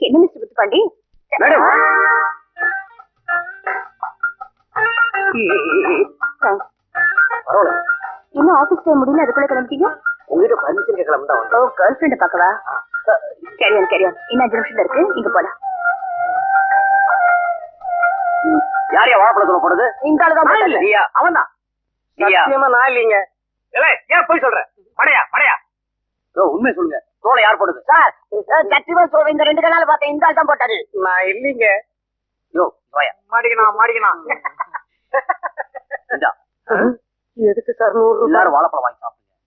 என்ன மிஸ்டர் புத்துப்பாண்டி? இன்னும் office time முடியல, அதுக்குள்ள கிளம்பிட்டீங்க? உங்ககிட்ட பர்மிஷன் கேட்கலாம் தான் வந்தோம். Girl friend பாக்கவா? கேரியான் இன்னும் 5 நிமிஷம் இருக்கு, இங்க போலாம். யாரையா வாழைப்பழம் சொல்ல போடுது? இந்த ஆளுதான். அவன் தான். நான் இல்லீங்க. ஏன் போய் சொல்ற? மடையா உண்மை சொல்லுங்க. தோலை யார் போடுது? சார் சத்தியமா சொல்றேன், இந்த 2 நாள் பார்த்தேன், இந்த ஆள் தான் போட்டாரு. நான் இல்லீங்க. யோ மாடிக்கணும். எதுக்கு சார் 100 ரூபாய் வாழைப்பழம் வாங்கி சாப்பிட்டு